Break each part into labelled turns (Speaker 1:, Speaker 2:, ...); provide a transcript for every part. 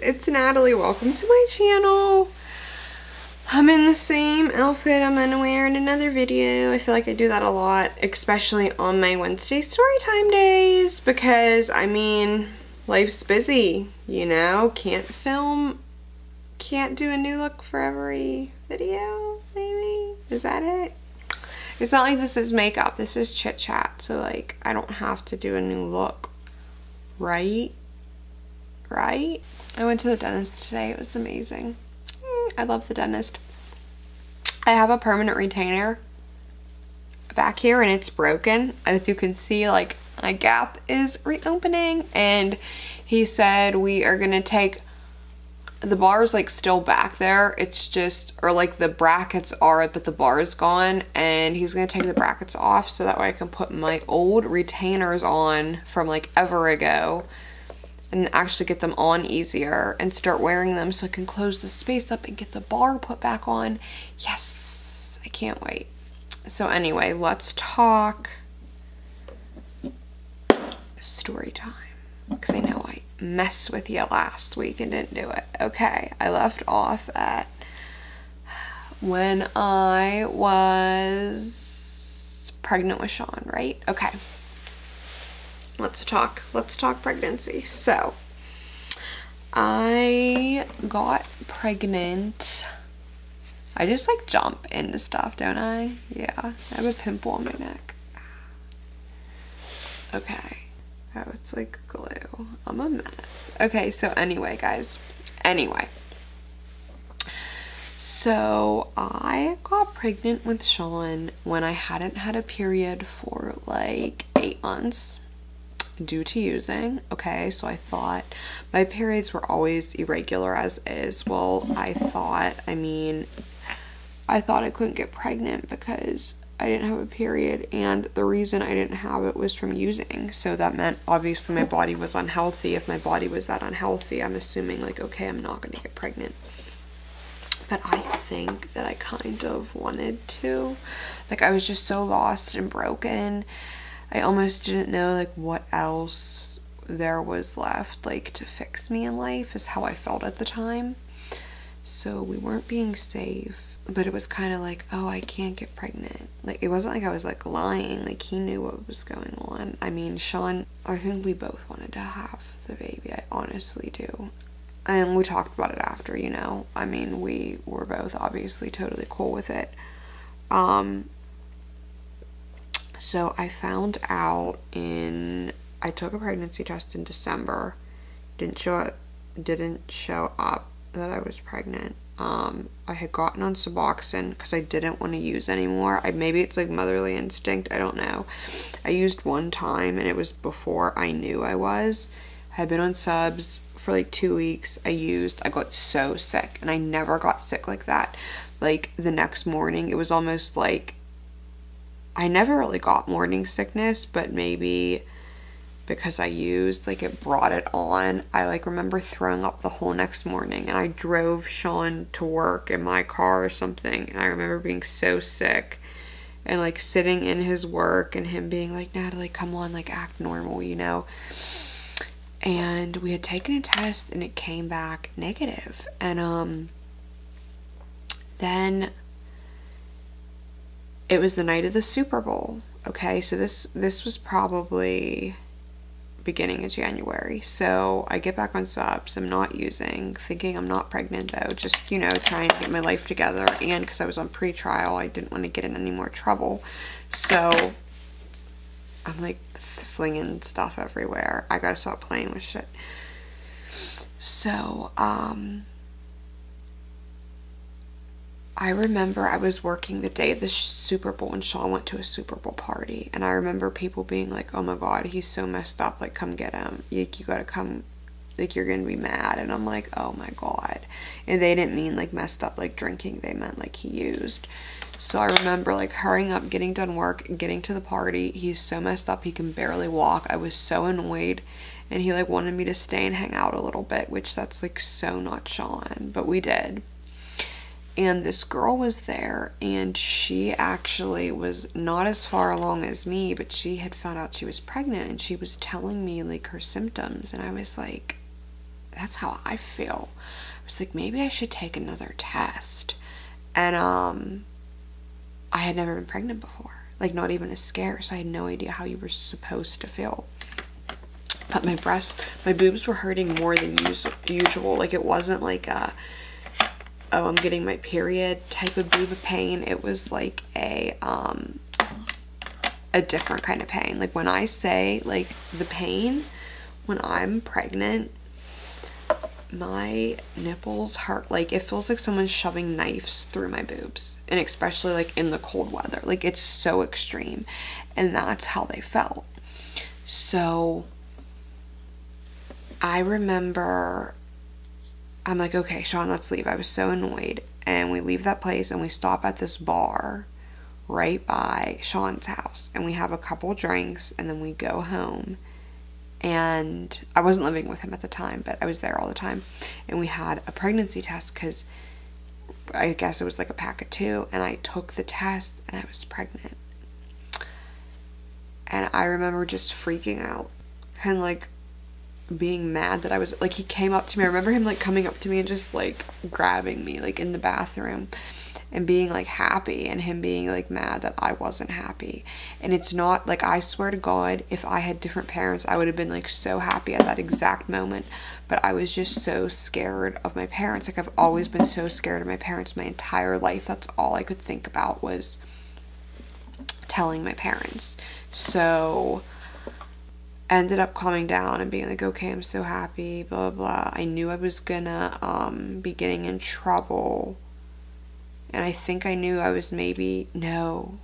Speaker 1: it's Natalie. Welcome to my channel. I'm in the same outfit I'm gonna wear in another video. I feel like I do that a lot, especially on my Wednesday storytime days, because I mean, life's busy, you know? Can't do a new look for every video, maybe? Is that it? It's not like this is makeup, this is chit chat, so like I don't have to do a new look, right? I went to the dentist today. It was amazing. I love the dentist. I have a permanent retainer back here and it's broken. As you can see, like my gap is reopening, and he said we are gonna take the bar's like still back there. It's just, or like the brackets are, but the bar is gone, and he's gonna take the brackets off so that way I can put my old retainers on from like ever ago and actually get them on easier and start wearing them so I can close the space up and get the bar put back on. Yes, I can't wait. So anyway, let's talk story time, because I know I messed with you last week and didn't do it. Okay, I left off at when I was pregnant with Sean, right? Okay. Let's talk pregnancy. So I got pregnant. I just like jump into stuff, don't I? Yeah, I have a pimple on my neck. Okay. Oh, it's like glue. I'm a mess. Okay, so anyway, guys. So I got pregnant with Sean when I hadn't had a period for like 8 months. Due to using. Okay, so I thought my periods were always irregular as is. Well, I thought I couldn't get pregnant because I didn't have a period, and the reason I didn't have it was from using. So that meant obviously my body was unhealthy. If my body was that unhealthy, I'm assuming like, okay, I'm not gonna get pregnant. But I think that I kind of wanted to. Like, I was just so lost and broken. I almost didn't know like what else there was left like to fix me in life, is how I felt at the time. So we weren't being safe, but it was kind of like, oh, I can't get pregnant. Like, it wasn't like I was like lying. Like, he knew what was going on. I mean, Sean, I think we both wanted to have the baby. I honestly do. And we talked about it after, you know. I mean, we were both obviously totally cool with it. So I found out I took a pregnancy test in December. Didn't show up that I was pregnant. I had gotten on Suboxone because I didn't want to use anymore. Maybe it's like motherly instinct, I don't know. I used one time and it was before I knew I was. I had been on subs for like 2 weeks. I got so sick, and I never got sick like that. Like the next morning, it was almost like, I never really got morning sickness, but maybe because I used, like, it brought it on. I like remember throwing up the whole next morning, and I drove Sean to work in my car or something, and I remember being so sick and like sitting in his work and him being like, Natalie, come on, like act normal, you know. And we had taken a test and it came back negative. And then it was the night of the Super Bowl. Okay, so this was probably beginning of January. So I get back on subs. I'm not using, thinking I'm not pregnant though, just, you know, trying to get my life together. And because I was on pre-trial, I didn't want to get in any more trouble. So I'm like flinging stuff everywhere. I gotta stop playing with shit. So I remember I was working the day of the Super Bowl, and Sean went to a Super Bowl party, and I remember people being like, oh my god, he's so messed up, like come get him, you gotta come, like you're gonna be mad. And I'm like, oh my god. And they didn't mean like messed up like drinking, they meant like he used. So I remember like hurrying up, getting done work, and getting to the party. He's so messed up he can barely walk. I was so annoyed, and he like wanted me to stay and hang out a little bit, which that's like so not Sean, but we did. And this girl was there, and she actually was not as far along as me, but she had found out she was pregnant, and she was telling me like her symptoms, and I was like, that's how I feel. I was like, maybe I should take another test. And I had never been pregnant before, like not even a scare, so I had no idea how you were supposed to feel. But my boobs were hurting more than usual. Like, it wasn't like a, oh, I'm getting my period type of boob pain. It was like a different kind of pain. Like, when I say, like, the pain when I'm pregnant, my nipples hurt. Like, it feels like someone's shoving knives through my boobs, and especially like in the cold weather. Like, it's so extreme, and that's how they felt. So I remember I'm like, okay, Sean, let's leave. I was so annoyed. And we leave that place and we stop at this bar right by Sean's house, and we have a couple drinks, and then we go home. And I wasn't living with him at the time, but I was there all the time. And we had a pregnancy test, because I guess it was like a pack of 2, and I took the test and I was pregnant. And I remember just freaking out and like being mad that I was, like, he came up to me. I remember him like coming up to me and just like grabbing me like in the bathroom and being like happy, and him being like mad that I wasn't happy. And it's not like, I swear to God, if I had different parents, I would have been like so happy at that exact moment. But I was just so scared of my parents. Like, I've always been so scared of my parents my entire life. That's all I could think about was telling my parents. So I ended up calming down and being like, okay, I'm so happy, blah, blah, blah. I knew I was gonna be getting in trouble. And I think I knew I was no,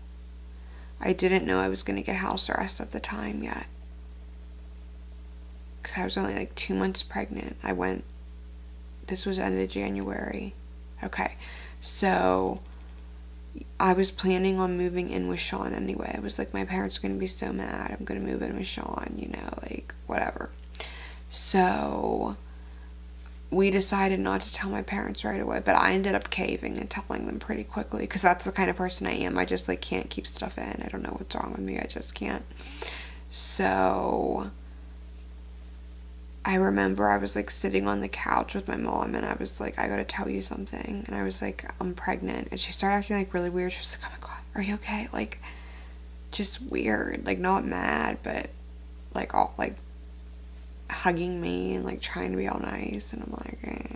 Speaker 1: I didn't know I was gonna get house arrest at the time yet. Because I was only like 2 months pregnant. This was end of January. Okay, so I was planning on moving in with Sean anyway. I was like, my parents are going to be so mad. I'm going to move in with Sean, you know, like, whatever. So we decided not to tell my parents right away, but I ended up caving and telling them pretty quickly, because that's the kind of person I am. I just like can't keep stuff in. I don't know what's wrong with me. I just can't. So I remember I was like sitting on the couch with my mom, and I was like, I gotta tell you something. And I was like, I'm pregnant. And she started acting like really weird. She was like, oh my God, are you okay? Like, just weird, like not mad, but like all like hugging me and like trying to be all nice. And I'm like, eh.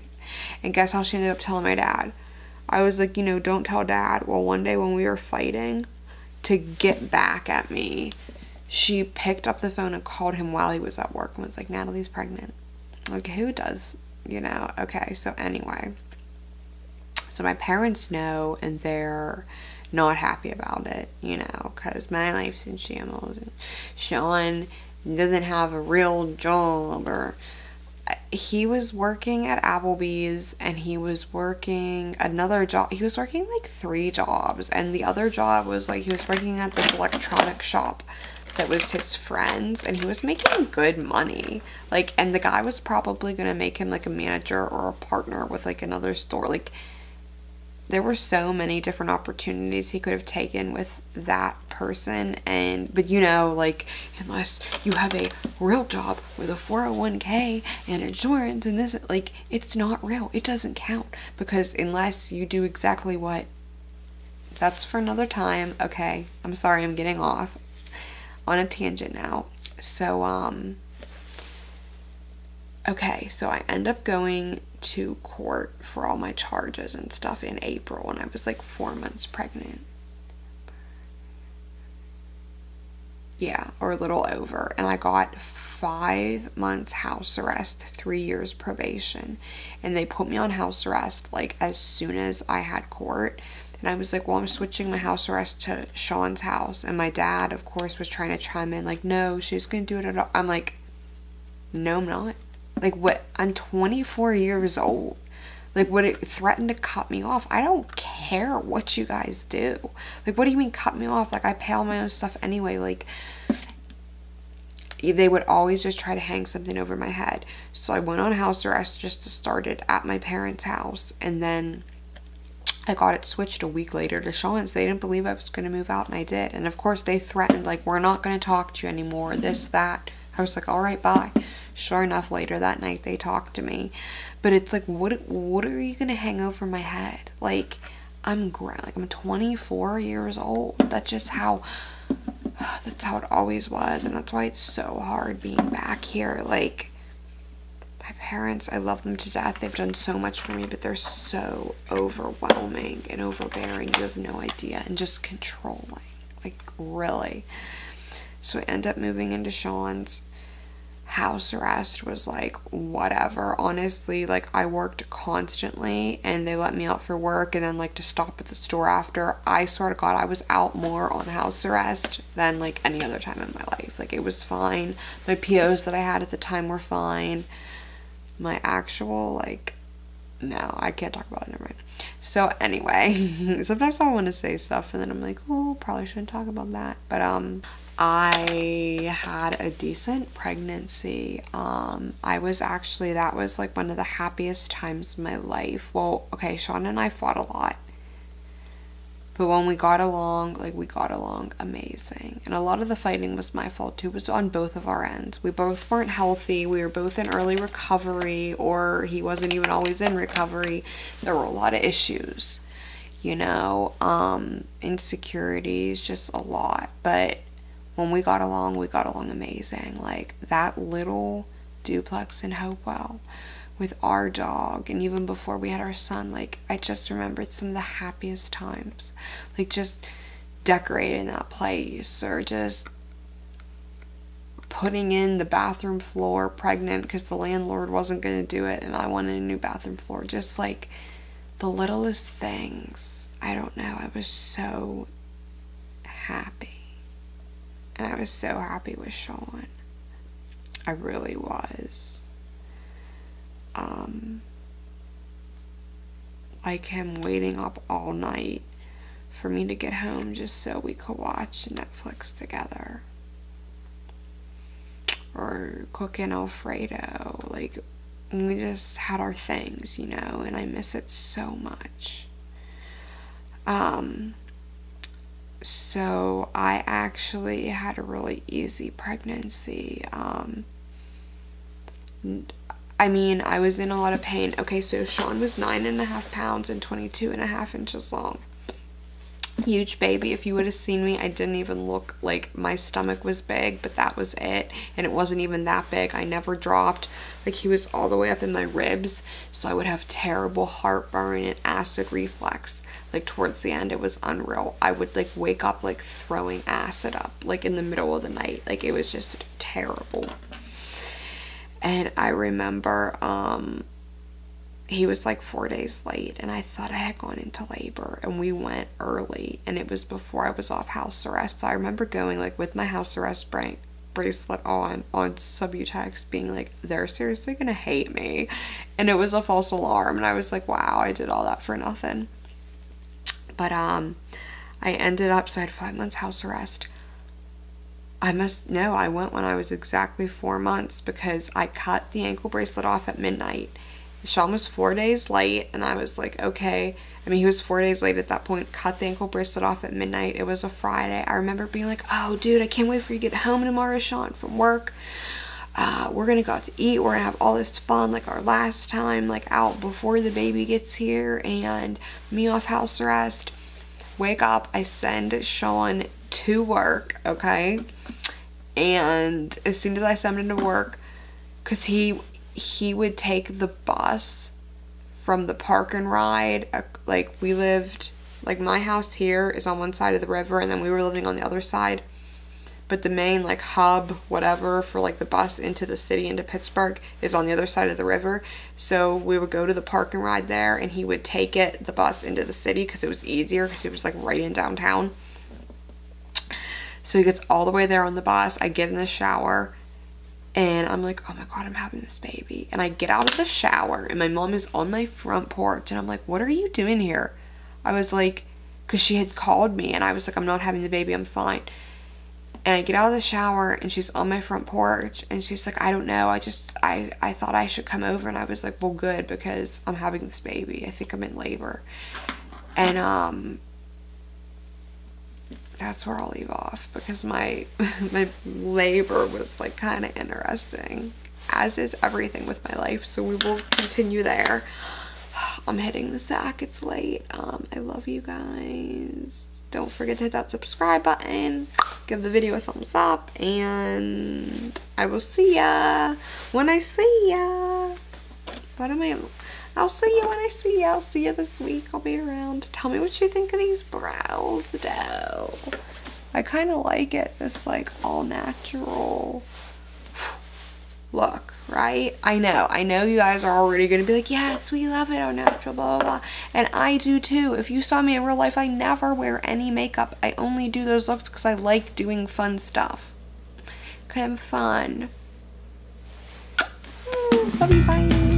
Speaker 1: And guess how she ended up telling my dad? I was like, you know, don't tell Dad. Well, one day when we were fighting to get back at me, she picked up the phone and called him while he was at work and was like, Natalie's pregnant. Like, who does, you know? Okay, so anyway. So my parents know, and they're not happy about it, you know, because my life's in shambles, and Sean doesn't have a real job, or he was working at Applebee's, and he was working another job. He was working like 3 jobs, and the other job was like, he was working at this electronic shop that was his friend's, and he was making good money. Like, and the guy was probably gonna make him like a manager or a partner with like another store. Like, there were so many different opportunities he could have taken with that person. But you know, like, unless you have a real job with a 401k and insurance and this, like, it's not real. It doesn't count, because unless you do exactly what, that's for another time. Okay, I'm sorry, I'm getting off on a tangent now. So okay, so I end up going to court for all my charges and stuff in April, and I was like 4 months pregnant. Yeah, or a little over. And I got 5 months house arrest, 3 years probation, and they put me on house arrest like as soon as I had court. And I was like, well, I'm switching my house arrest to Sean's house. And my dad, of course, was trying to chime in like, no, she's gonna do it at all. I'm like, no, I'm not. Like, what? I'm 24 years old. Like, would it threaten to cut me off? I don't care what you guys do. Like, what do you mean cut me off? Like, I pay all my own stuff anyway. Like, they would always just try to hang something over my head. So I went on house arrest just to start it at my parents' house. And then I got it switched a week later to Sean's. They didn't believe I was going to move out, and I did. And of course, they threatened, like, we're not going to talk to you anymore, this, that. I was like, all right, bye. Sure enough, later that night they talked to me. But it's like, what are you gonna hang over my head? Like, I'm 24 years old. That's just how, that's how it always was. And that's why it's so hard being back here. Like, my parents, I love them to death. They've done so much for me, but they're so overwhelming and overbearing. You have no idea. And just controlling. Like, really. So I end up moving into Sean's. House arrest was like, whatever. Honestly, like, I worked constantly, and they let me out for work, and then, like, to stop at the store after. I swear to God, I was out more on house arrest than, like, any other time in my life. Like, it was fine. My POs that I had at the time were fine. My actual, like, no, I can't talk about it, never mind. So anyway, sometimes I want to say stuff and then I'm like, oh, probably shouldn't talk about that. But I had a decent pregnancy. I was actually, that was like one of the happiest times of my life. Well, okay, Sean and I fought a lot. But when we got along, like, we got along amazing. And a lot of the fighting was my fault too. It was on both of our ends. We both weren't healthy. We were both in early recovery, or he wasn't even always in recovery. There were a lot of issues, you know, insecurities, just a lot. But when we got along amazing. Like, that little duplex in Hopewell with our dog, and even before we had our son, like, I just remembered some of the happiest times, like, just decorating that place, or just putting in the bathroom floor pregnant because the landlord wasn't going to do it and I wanted a new bathroom floor. Just like the littlest things. I don't know, I was so happy, and I was so happy with Sean. I really was. Like him waiting up all night for me to get home just so we could watch Netflix together, or cooking Alfredo. Like, we just had our things, you know, and I miss it so much. So I actually had a really easy pregnancy. I mean, I was in a lot of pain. Okay, so Sean was 9.5 pounds and 22.5 inches long. Huge baby. If you would have seen me, I didn't even look like my stomach was big, but that was it. And it wasn't even that big. I never dropped. Like, he was all the way up in my ribs, so I would have terrible heartburn and acid reflux. Like, towards the end, it was unreal. I would, like, wake up, like, throwing acid up, like, in the middle of the night. Like, it was just terrible. And I remember, he was like 4 days late, and I thought I had gone into labor, and we went early, and it was before I was off house arrest. So I remember going, like, with my house arrest bracelet on Subutex, being like, they're seriously gonna hate me. And it was a false alarm, and I was like, wow, I did all that for nothing. But I ended up, so I had 5 months house arrest. I went when I was exactly 4 months, because I cut the ankle bracelet off at midnight. Sean was 4 days late, and I was like, okay. I mean, he was 4 days late at that point. Cut the ankle bracelet off at midnight. It was a Friday. I remember being like, oh, dude, I can't wait for you to get home tomorrow, Sean, from work. We're going to go out to eat. We're going to have all this fun, like our last time, like, out before the baby gets here, and me off house arrest. Wake up. I send Sean to work, okay? And as soon as I sent him to work, because he would take the bus from the park and ride. Like, we lived, like, my house here is on one side of the river, and then we were living on the other side. But the main, like, hub, whatever, for, like, the bus into the city, into Pittsburgh, is on the other side of the river. So we would go to the park and ride there, and he would take the bus into the city, because it was easier, because it was, like, right in downtown. So he gets all the way there on the bus. I get in the shower, and I'm like, oh my God, I'm having this baby. And I get out of the shower, and my mom is on my front porch, and I'm like, what are you doing here? I was like, because she had called me, and I was like, I'm not having the baby, I'm fine. And I get out of the shower, and she's on my front porch, and she's like, I don't know, I thought I should come over. And I was like, well, good, because I'm having this baby. I think I'm in labor. And that's where I'll leave off, because my my labor was like kind of interesting, as is everything with my life, so we will continue there. I'm hitting the sack, it's late. I love you guys. Don't forget to hit that subscribe button, give the video a thumbs up, and I will see ya when I see ya. I'll see you when I see you. I'll see you this week. I'll be around. Tell me what you think of these brows, though. I kind of like it, this like all natural look, right? I know you guys are already gonna be like, yes, we love it, all natural, blah, blah, blah. And I do too. If you saw me in real life, I never wear any makeup. I only do those looks because I like doing fun stuff. Kind of fun. Love you, bye.